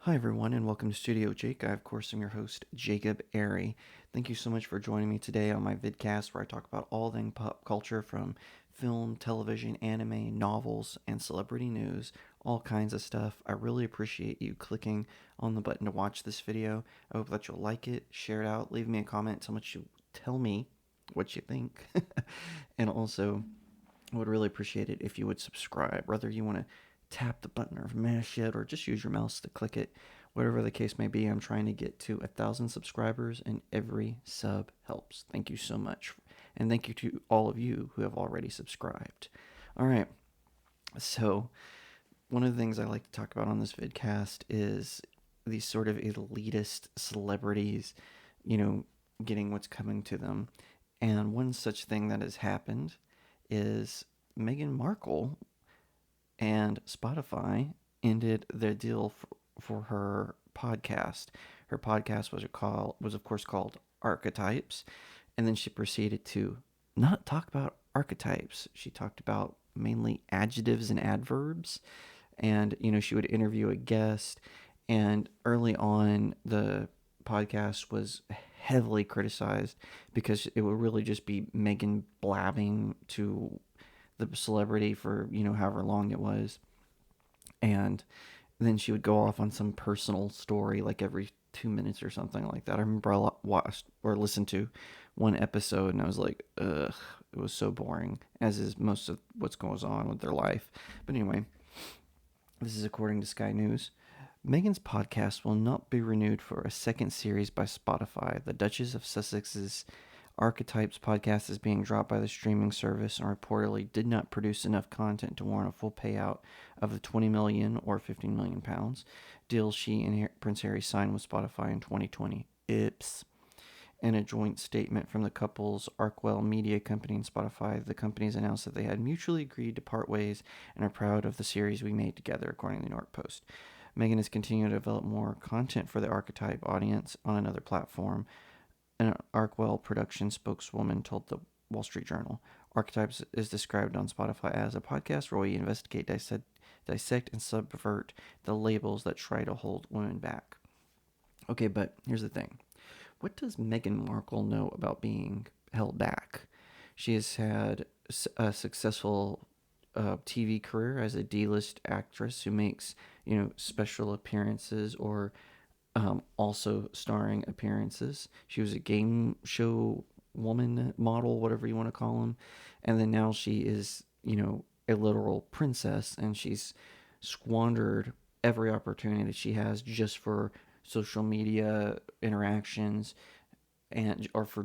Hi, everyone, and welcome to StudioJake. I, of course, am your host, Jacob Airy. Thank you so much for joining me today on my vidcast where I talk about all things pop culture from film, television, anime, novels, and celebrity news, all kinds of stuff. I really appreciate you clicking on the button to watch this video. I hope that you'll like it, share it out, leave me a comment, tell me what you think. And also, I would really appreciate it if you would subscribe, whether you want to tap the button or mash it or just use your mouse to click it. Whatever the case may be, I'm trying to get to 1,000 subscribers, and every sub helps. Thank you so much. And thank you to all of you who have already subscribed. All right. So, one of the things I like to talk about on this vidcast is these sort of elitist celebrities, you know, getting what's coming to them. And one such thing that has happened is Meghan Markle and Spotify ended their deal for her podcast. Her podcast was of course called Archetypes, and then she proceeded to not talk about archetypes. She talked about mainly adjectives and adverbs, and she would interview a guest. And early on, the podcast was heavily criticized because it would really just be Megan blabbing to the celebrity for however long it was, and then she would go off on some personal story like every 2 minutes or something like that. I remember I watched or listened to one episode and I was like, ugh, it was so boring, as is most of what's goes on with their life. But anyway, this is according to Sky News. Meghan's podcast will not be renewed for a second series by Spotify. The Duchess of Sussex's Archetypes podcast is being dropped by the streaming service and reportedly did not produce enough content to warrant a full payout of the 20 million or 15 million pounds deal she and Prince Harry signed with Spotify in 2020. Ips. In a joint statement from the couple's Arkwell Media Company and Spotify, the companies announced that they had mutually agreed to part ways and are proud of the series we made together, according to the New York Post. Meghan is continuing to develop more content for the Archetype audience on another platform. An Arkwell production spokeswoman told the Wall Street Journal. Archetypes is described on Spotify as a podcast where we investigate, dissect, and subvert the labels that try to hold women back. Okay, but here's the thing. What does Meghan Markle know about being held back? She has had a successful TV career as a D-list actress who makes, special appearances or also starring appearances. She was a game show woman, model, whatever you want to call them. And then now she is, a literal princess, and she's squandered every opportunity that she has just for social media interactions and or for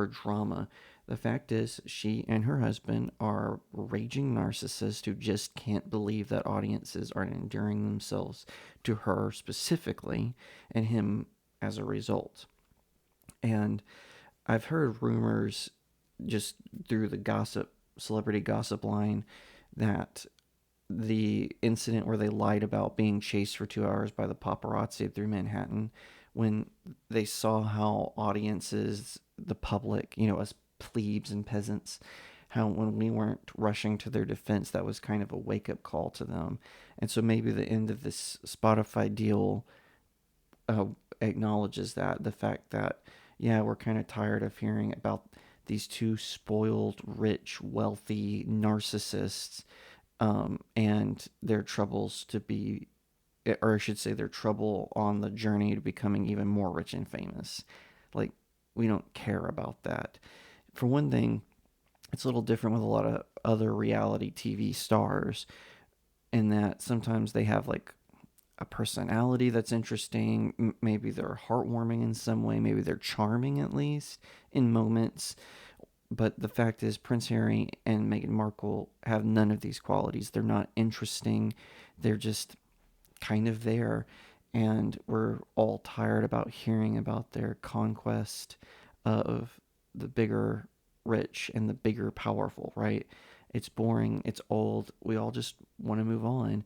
drama. The fact is, she and her husband are raging narcissists who just can't believe that audiences are endearing themselves to her specifically and him as a result. And I've heard rumors just through the celebrity gossip line, that the incident where they lied about being chased for 2 hours by the paparazzi through Manhattan, when they saw how audiences, the public, us plebes and peasants, how when we weren't rushing to their defense, that was kind of a wake up call to them. And so maybe the end of this Spotify deal uh, acknowledges that, the fact that, yeah, we're kind of tired of hearing about these two spoiled, rich, wealthy narcissists, and their troubles to be, or I should say, their trouble on the journey to becoming even more rich and famous. Like, we don't care about that. For one thing, it's a little different with a lot of other reality TV stars, in that sometimes they have like a personality that's interesting. Maybe they're heartwarming in some way. Maybe they're charming, at least in moments. But the fact is, Prince Harry and Meghan Markle have none of these qualities. They're not interesting. They're just kind of there. And we're all tired about hearing about their conquest of the bigger rich and the bigger powerful, right? It's boring. It's old. We all just want to move on.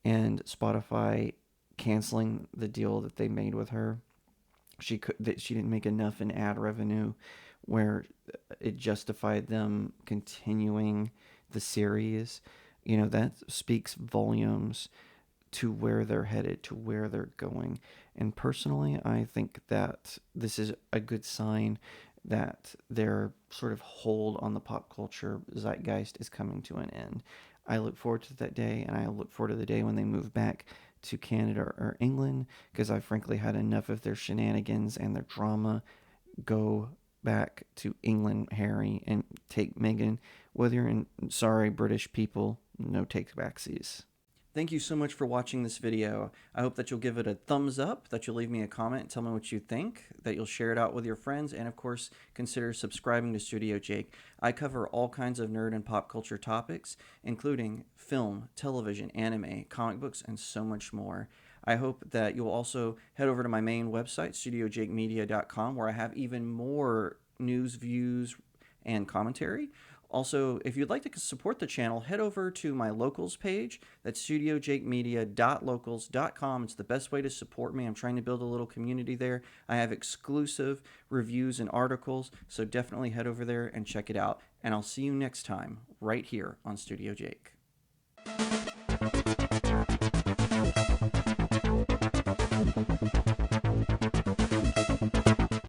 And Spotify canceling the deal that they made with her, she didn't make enough in ad revenue where it justified them continuing the series. That speaks volumes to where they're headed, to where they're going. And personally, I think that this is a good sign that their sort of hold on the pop culture zeitgeist is coming to an end. I look forward to that day, and I look forward to the day when they move back to Canada or England, because I frankly had enough of their shenanigans and their drama. Go back to England, Harry, and take Meghan. Whether you're in, sorry, British people, no take backsies. Thank you so much for watching this video. I hope that you'll give it a thumbs up, that you'll leave me a comment and tell me what you think, that you'll share it out with your friends, and of course, consider subscribing to StudioJake. I cover all kinds of nerd and pop culture topics, including film, television, anime, comic books, and so much more. I hope that you'll also head over to my main website, StudioJakeMedia.com, where I have even more news, views, and commentary. Also, if you'd like to support the channel, head over to my locals page. That's studiojakemedia.locals.com. It's the best way to support me. I'm trying to build a little community there. I have exclusive reviews and articles, so definitely head over there and check it out. And I'll see you next time right here on Studio Jake.